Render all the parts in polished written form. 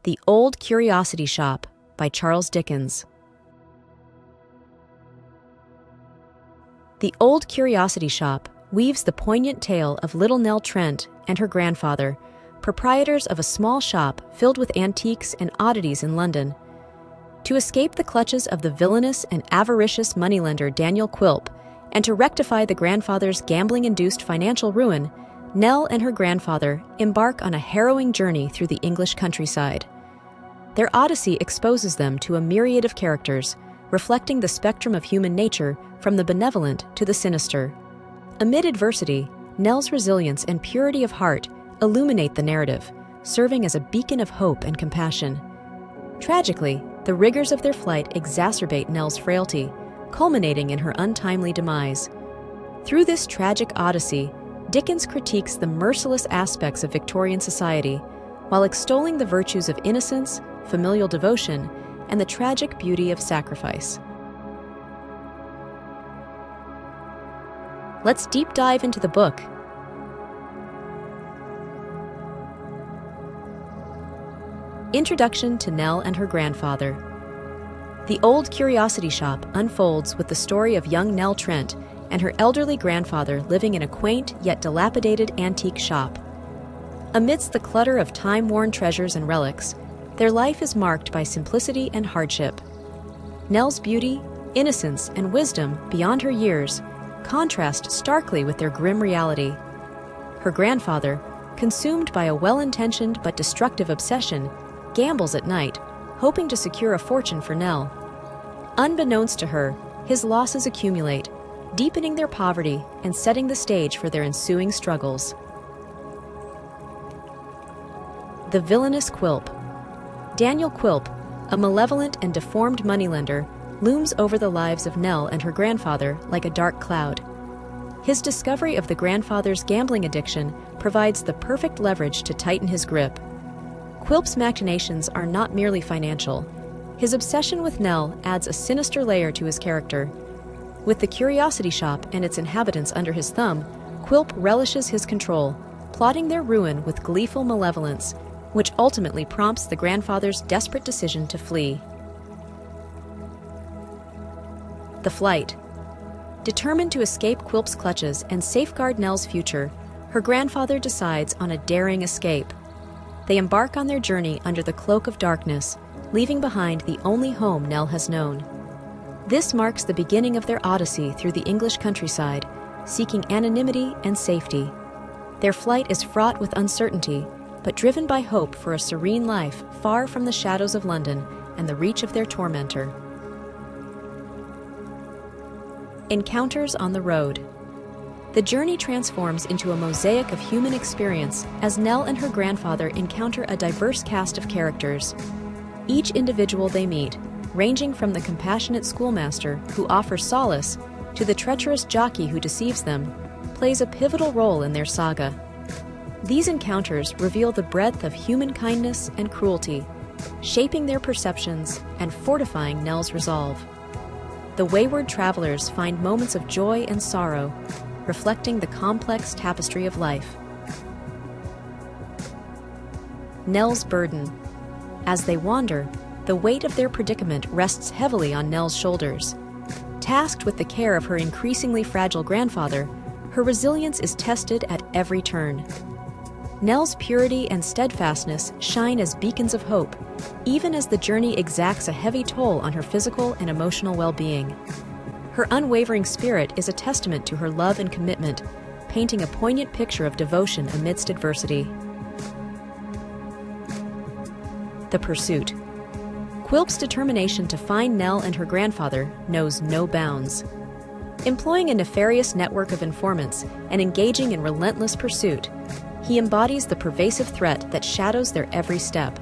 The Old Curiosity Shop by Charles Dickens. The Old Curiosity Shop weaves the poignant tale of little Nell Trent and her grandfather, proprietors of a small shop filled with antiques and oddities in London. To escape the clutches of the villainous and avaricious moneylender Daniel Quilp, and to rectify the grandfather's gambling-induced financial ruin, Nell and her grandfather embark on a harrowing journey through the English countryside. Their odyssey exposes them to a myriad of characters, reflecting the spectrum of human nature from the benevolent to the sinister. Amid adversity, Nell's resilience and purity of heart illuminate the narrative, serving as a beacon of hope and compassion. Tragically, the rigors of their flight exacerbate Nell's frailty, culminating in her untimely demise. Through this tragic odyssey, Dickens critiques the merciless aspects of Victorian society, while extolling the virtues of innocence, familial devotion, and the tragic beauty of sacrifice. Let's deep dive into the book. Introduction to Nell and her grandfather. The Old Curiosity Shop unfolds with the story of young Nell Trent and her elderly grandfather living in a quaint yet dilapidated antique shop. Amidst the clutter of time-worn treasures and relics, their life is marked by simplicity and hardship. Nell's beauty, innocence, and wisdom beyond her years contrast starkly with their grim reality. Her grandfather, consumed by a well-intentioned but destructive obsession, gambles at night, hoping to secure a fortune for Nell. Unbeknownst to her, his losses accumulate, deepening their poverty and setting the stage for their ensuing struggles. The villainous Quilp. Daniel Quilp, a malevolent and deformed moneylender, looms over the lives of Nell and her grandfather like a dark cloud. His discovery of the grandfather's gambling addiction provides the perfect leverage to tighten his grip. Quilp's machinations are not merely financial. His obsession with Nell adds a sinister layer to his character. With the Curiosity Shop and its inhabitants under his thumb, Quilp relishes his control, plotting their ruin with gleeful malevolence, which ultimately prompts the grandfather's desperate decision to flee. The Flight. Determined to escape Quilp's clutches and safeguard Nell's future, her grandfather decides on a daring escape. They embark on their journey under the cloak of darkness, leaving behind the only home Nell has known. This marks the beginning of their odyssey through the English countryside, seeking anonymity and safety. Their flight is fraught with uncertainty, but driven by hope for a serene life far from the shadows of London and the reach of their tormentor. Encounters on the road. The journey transforms into a mosaic of human experience as Nell and her grandfather encounter a diverse cast of characters. Each individual they meet, ranging from the compassionate schoolmaster who offers solace to the treacherous jockey who deceives them, plays a pivotal role in their saga. These encounters reveal the breadth of human kindness and cruelty, shaping their perceptions and fortifying Nell's resolve. The wayward travelers find moments of joy and sorrow, reflecting the complex tapestry of life. Nell's burden. As they wander, the weight of their predicament rests heavily on Nell's shoulders. Tasked with the care of her increasingly fragile grandfather, her resilience is tested at every turn. Nell's purity and steadfastness shine as beacons of hope, even as the journey exacts a heavy toll on her physical and emotional well-being. Her unwavering spirit is a testament to her love and commitment, painting a poignant picture of devotion amidst adversity. The Pursuit. Quilp's determination to find Nell and her grandfather knows no bounds. Employing a nefarious network of informants and engaging in relentless pursuit, he embodies the pervasive threat that shadows their every step.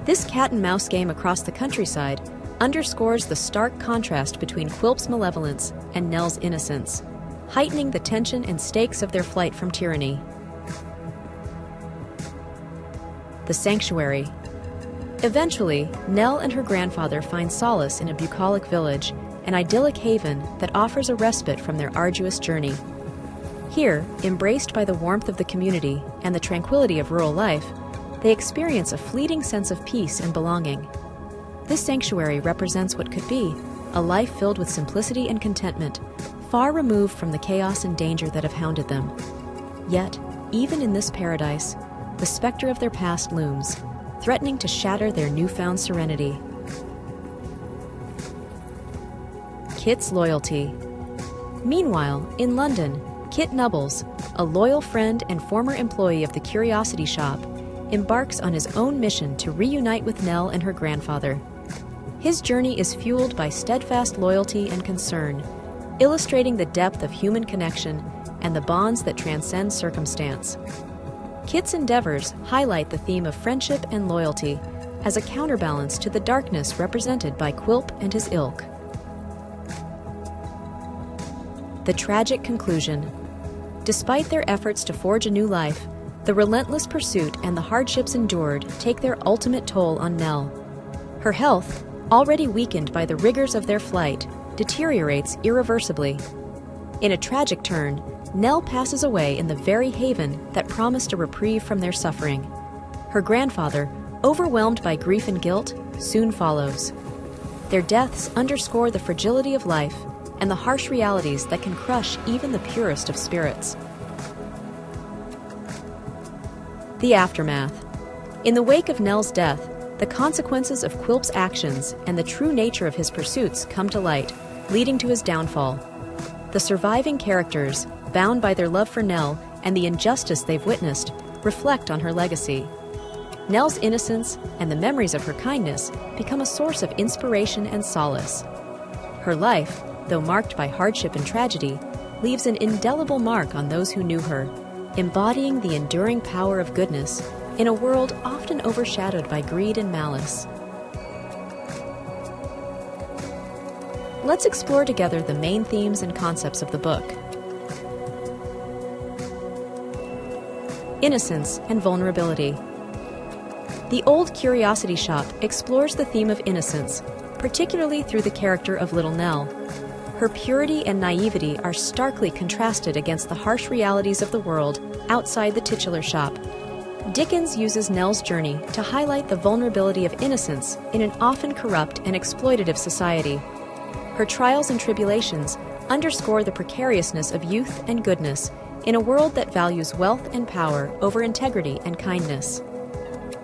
This cat-and-mouse game across the countryside underscores the stark contrast between Quilp's malevolence and Nell's innocence, heightening the tension and stakes of their flight from tyranny. The Sanctuary. Eventually, Nell and her grandfather find solace in a bucolic village, an idyllic haven that offers a respite from their arduous journey. Here, embraced by the warmth of the community and the tranquility of rural life, they experience a fleeting sense of peace and belonging. This sanctuary represents what could be a life filled with simplicity and contentment, far removed from the chaos and danger that have hounded them. Yet, even in this paradise, the specter of their past looms, threatening to shatter their newfound serenity. Kit's loyalty. Meanwhile, in London, Kit Nubbles, a loyal friend and former employee of the Curiosity Shop, embarks on his own mission to reunite with Nell and her grandfather. His journey is fueled by steadfast loyalty and concern, illustrating the depth of human connection and the bonds that transcend circumstance. Kit's endeavors highlight the theme of friendship and loyalty as a counterbalance to the darkness represented by Quilp and his ilk. The tragic conclusion. Despite their efforts to forge a new life, the relentless pursuit and the hardships endured take their ultimate toll on Nell. Her health, already weakened by the rigors of their flight, deteriorates irreversibly. In a tragic turn, Nell passes away in the very haven that promised a reprieve from their suffering. Her grandfather, overwhelmed by grief and guilt, soon follows. Their deaths underscore the fragility of life and the harsh realities that can crush even the purest of spirits. The aftermath. In the wake of Nell's death, the consequences of Quilp's actions and the true nature of his pursuits come to light, leading to his downfall. The surviving characters, bound by their love for Nell and the injustice they've witnessed, reflect on her legacy. Nell's innocence and the memories of her kindness become a source of inspiration and solace. Her life, though marked by hardship and tragedy, leaves an indelible mark on those who knew her, embodying the enduring power of goodness in a world often overshadowed by greed and malice. Let's explore together the main themes and concepts of the book. Innocence and vulnerability. The Old Curiosity Shop explores the theme of innocence, particularly through the character of Little Nell. Her purity and naivety are starkly contrasted against the harsh realities of the world outside the titular shop. Dickens uses Nell's journey to highlight the vulnerability of innocence in an often corrupt and exploitative society. Her trials and tribulations underscore the precariousness of youth and goodness in a world that values wealth and power over integrity and kindness.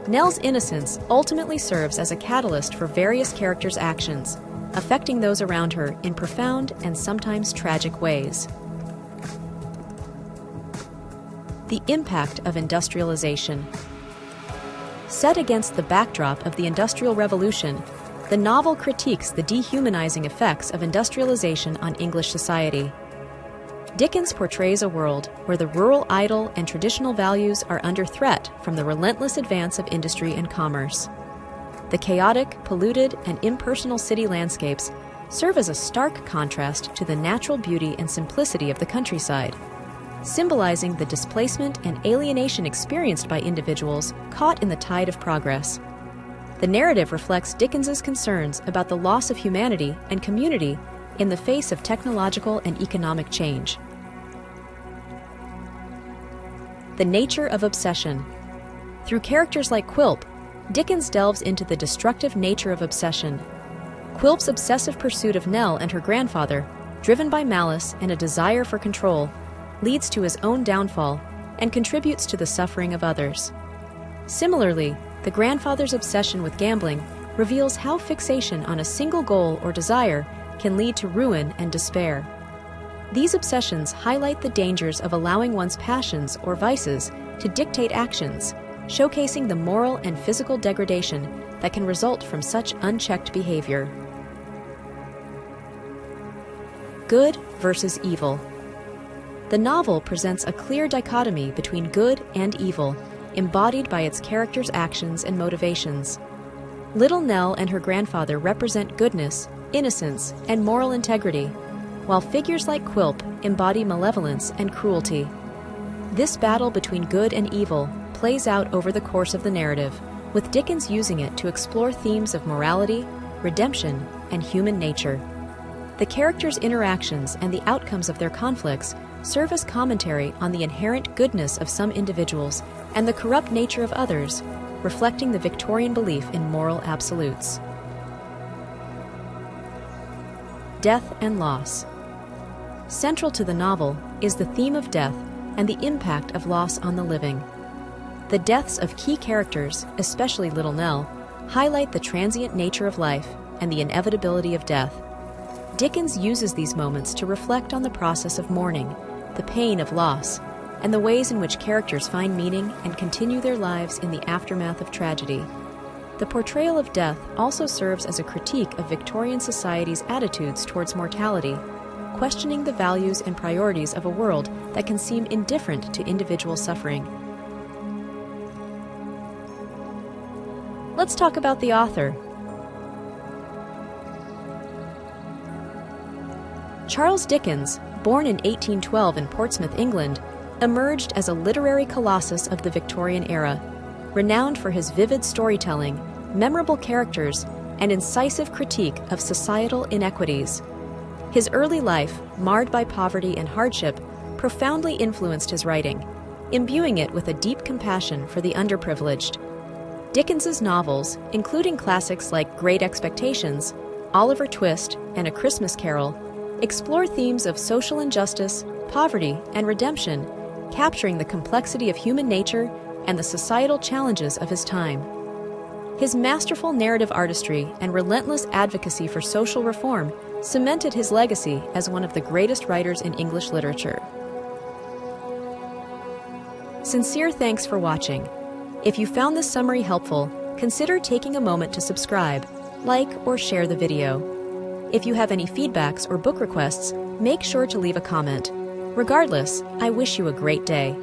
Nell's innocence ultimately serves as a catalyst for various characters' actions, affecting those around her in profound and sometimes tragic ways. The impact of industrialization. Set against the backdrop of the Industrial Revolution, the novel critiques the dehumanizing effects of industrialization on English society. Dickens portrays a world where the rural idyll and traditional values are under threat from the relentless advance of industry and commerce. The chaotic, polluted, and impersonal city landscapes serve as a stark contrast to the natural beauty and simplicity of the countryside, symbolizing the displacement and alienation experienced by individuals caught in the tide of progress. The narrative reflects Dickens's concerns about the loss of humanity and community in the face of technological and economic change. The nature of obsession. Through characters like Quilp, Dickens delves into the destructive nature of obsession. Quilp's obsessive pursuit of Nell and her grandfather, driven by malice and a desire for control, leads to his own downfall and contributes to the suffering of others. Similarly, the grandfather's obsession with gambling reveals how fixation on a single goal or desire can lead to ruin and despair. These obsessions highlight the dangers of allowing one's passions or vices to dictate actions, showcasing the moral and physical degradation that can result from such unchecked behavior. Good versus evil. The novel presents a clear dichotomy between good and evil, embodied by its characters' actions and motivations. Little Nell and her grandfather represent goodness, innocence, and moral integrity, while figures like Quilp embody malevolence and cruelty. This battle between good and evil plays out over the course of the narrative, with Dickens using it to explore themes of morality, redemption, and human nature. The characters' interactions and the outcomes of their conflicts serve as commentary on the inherent goodness of some individuals and the corrupt nature of others, reflecting the Victorian belief in moral absolutes. Death and loss. Central to the novel is the theme of death and the impact of loss on the living. The deaths of key characters, especially Little Nell, highlight the transient nature of life and the inevitability of death. Dickens uses these moments to reflect on the process of mourning, the pain of loss, and the ways in which characters find meaning and continue their lives in the aftermath of tragedy. The portrayal of death also serves as a critique of Victorian society's attitudes towards mortality, questioning the values and priorities of a world that can seem indifferent to individual suffering. Let's talk about the author. Charles Dickens, born in 1812 in Portsmouth, England, emerged as a literary colossus of the Victorian era, renowned for his vivid storytelling, memorable characters, and incisive critique of societal inequities. His early life, marred by poverty and hardship, profoundly influenced his writing, imbuing it with a deep compassion for the underprivileged. Dickens's novels, including classics like Great Expectations, Oliver Twist, and A Christmas Carol, explore themes of social injustice, poverty, and redemption, capturing the complexity of human nature and the societal challenges of his time. His masterful narrative artistry and relentless advocacy for social reform cemented his legacy as one of the greatest writers in English literature. Sincere thanks for watching. If you found this summary helpful, consider taking a moment to subscribe, like, or share the video. If you have any feedbacks or book requests, make sure to leave a comment. Regardless, I wish you a great day.